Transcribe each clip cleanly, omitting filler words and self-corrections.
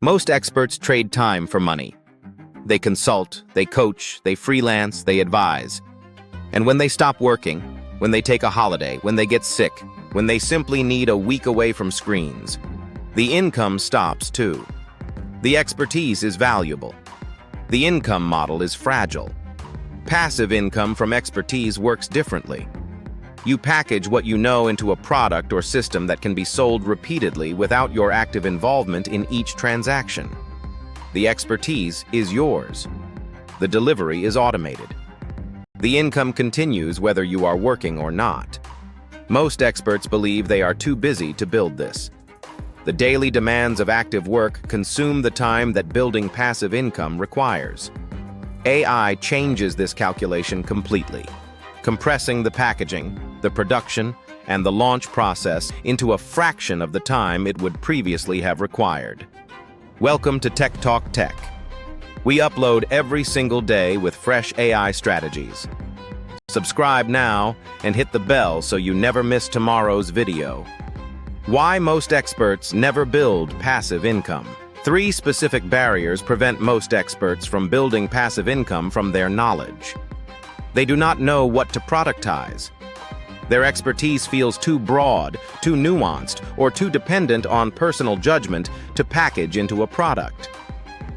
Most experts trade time for money. They consult, they coach, they freelance, they advise. And when they stop working, when they take a holiday, when they get sick, when they simply need a week away from screens, the income stops too. The expertise is valuable. The income model is fragile. Passive income from expertise works differently. You package what you know into a product or system that can be sold repeatedly without your active involvement in each transaction. The expertise is yours. The delivery is automated. The income continues whether you are working or not. Most experts believe they are too busy to build this. The daily demands of active work consume the time that building passive income requires. AI changes this calculation completely, compressing the packaging, the production, and the launch process into a fraction of the time it would previously have required. Welcome to Tech Talk Tech. We upload every single day with fresh AI strategies. Subscribe now and hit the bell so you never miss tomorrow's video. Why most experts never build passive income. 3 specific barriers prevent most experts from building passive income from their knowledge. They do not know what to productize. Their expertise feels too broad, too nuanced, or too dependent on personal judgment to package into a product.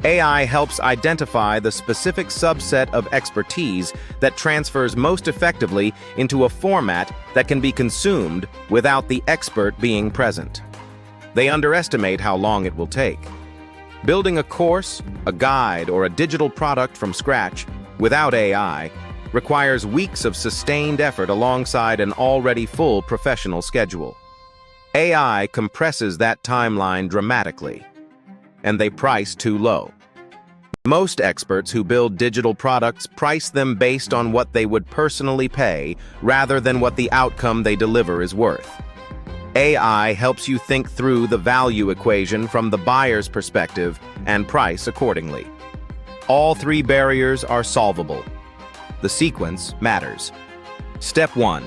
AI helps identify the specific subset of expertise that transfers most effectively into a format that can be consumed without the expert being present. They underestimate how long it will take. Building a course, a guide, or a digital product from scratch without AI requires weeks of sustained effort alongside an already full professional schedule. AI compresses that timeline dramatically, and they price too low. Most experts who build digital products price them based on what they would personally pay rather than what the outcome they deliver is worth. AI helps you think through the value equation from the buyer's perspective and price accordingly. All 3 barriers are solvable. The sequence matters. Step 1.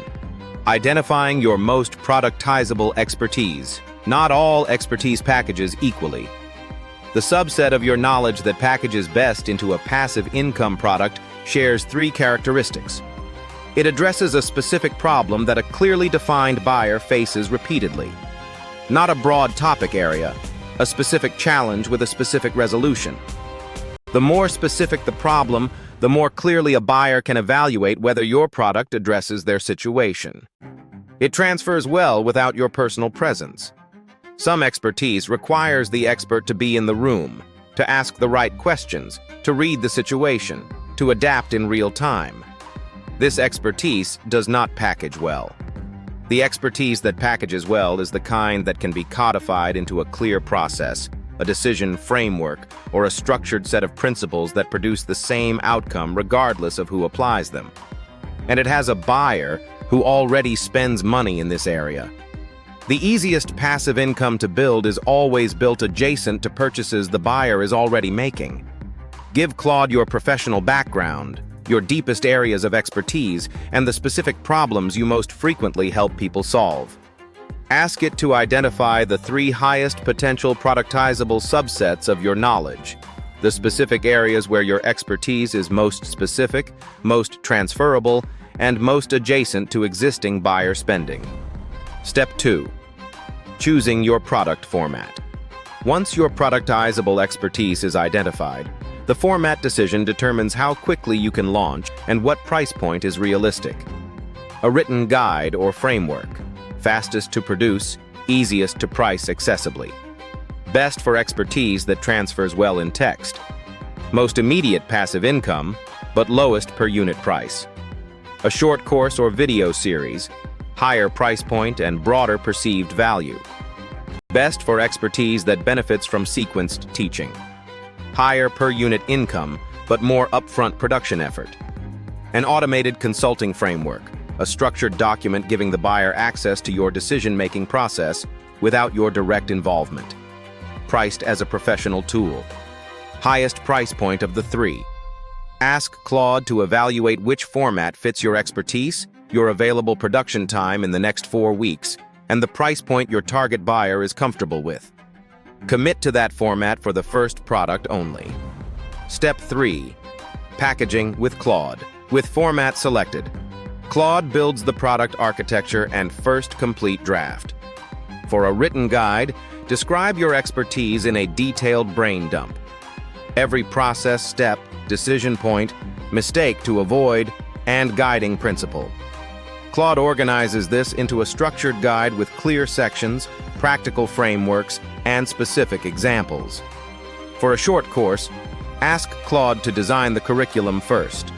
Identifying your most productizable expertise. Not all expertise packages equally. The subset of your knowledge that packages best into a passive income product shares 3 characteristics. It addresses a specific problem that a clearly defined buyer faces repeatedly. Not a broad topic area, a specific challenge with a specific resolution. The more specific the problem, the more clearly a buyer can evaluate whether your product addresses their situation. It transfers well without your personal presence. Some expertise requires the expert to be in the room, to ask the right questions, to read the situation, to adapt in real time. This expertise does not package well. The expertise that packages well is the kind that can be codified into a clear process, a decision framework, or a structured set of principles that produce the same outcome regardless of who applies them. And it has a buyer who already spends money in this area. The easiest passive income to build is always built adjacent to purchases the buyer is already making. Give Claude your professional background, your deepest areas of expertise, and the specific problems you most frequently help people solve. Ask it to identify the 3 highest potential productizable subsets of your knowledge, the specific areas where your expertise is most specific, most transferable, and most adjacent to existing buyer spending. Step 2. Choosing your product format. Once your productizable expertise is identified, the format decision determines how quickly you can launch and what price point is realistic. A written guide or framework. Fastest to produce, easiest to price accessibly. Best for expertise that transfers well in text. Most immediate passive income, but lowest per unit price. A short course or video series, higher price point and broader perceived value. Best for expertise that benefits from sequenced teaching. Higher per unit income, but more upfront production effort. An automated consulting framework, a structured document giving the buyer access to your decision-making process without your direct involvement. Priced as a professional tool. Highest price point of the 3. Ask Claude to evaluate which format fits your expertise, your available production time in the next 4 weeks, and the price point your target buyer is comfortable with. Commit to that format for the first product only. Step 3. Packaging with Claude. With format selected, Claude builds the product architecture and first complete draft. For a written guide, describe your expertise in a detailed brain dump. Every process step, decision point, mistake to avoid, and guiding principle. Claude organizes this into a structured guide with clear sections, practical frameworks, and specific examples. For a short course, ask Claude to design the curriculum first.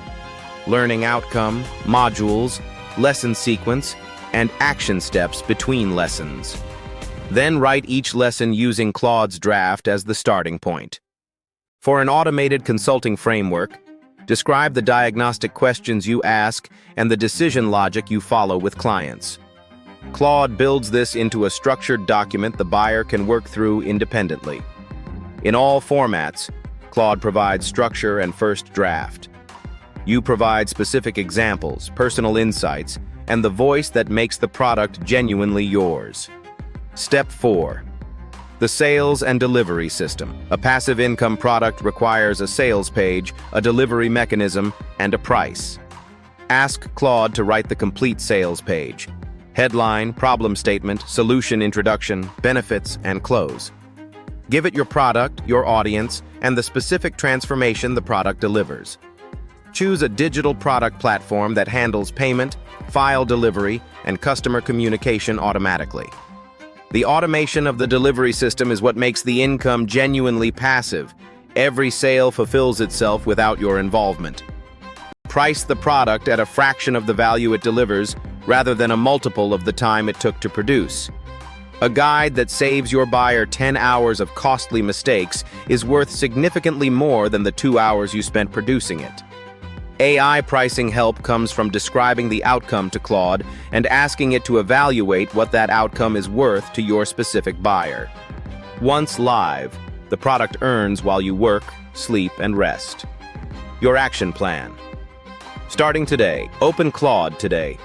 Learning outcome, modules, lesson sequence, and action steps between lessons. Then write each lesson using Claude's draft as the starting point. For an automated consulting framework, describe the diagnostic questions you ask and the decision logic you follow with clients. Claude builds this into a structured document the buyer can work through independently. In all formats, Claude provides structure and first draft. You provide specific examples, personal insights, and the voice that makes the product genuinely yours. Step 4. The sales and delivery system. A passive income product requires a sales page, a delivery mechanism, and a price. Ask Claude to write the complete sales page. Headline, problem statement, solution introduction, benefits, and close. Give it your product, your audience, and the specific transformation the product delivers. Choose a digital product platform that handles payment, file delivery, and customer communication automatically. The automation of the delivery system is what makes the income genuinely passive. Every sale fulfills itself without your involvement. Price the product at a fraction of the value it delivers rather than a multiple of the time it took to produce. A guide that saves your buyer 10 hours of costly mistakes is worth significantly more than the 2 hours you spent producing it. AI pricing help comes from describing the outcome to Claude and asking it to evaluate what that outcome is worth to your specific buyer. Once live, the product earns while you work, sleep, and rest. Your action plan. Starting today, open Claude today.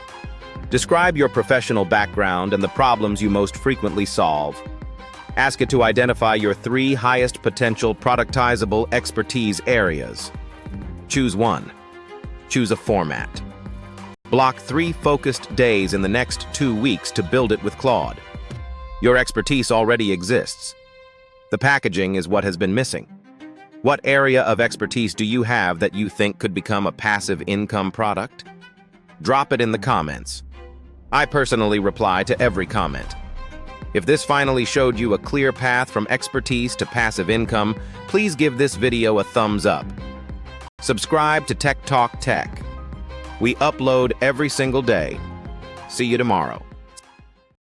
Describe your professional background and the problems you most frequently solve. Ask it to identify your 3 highest potential productizable expertise areas. Choose one. Choose a format. Block 3 focused days in the next 2 weeks to build it with Claude. Your expertise already exists. The packaging is what has been missing. What area of expertise do you have that you think could become a passive income product? Drop it in the comments. I personally reply to every comment. If this finally showed you a clear path from expertise to passive income, please give this video a thumbs up. Subscribe to Tech Talk Tech. We upload every single day. See you tomorrow.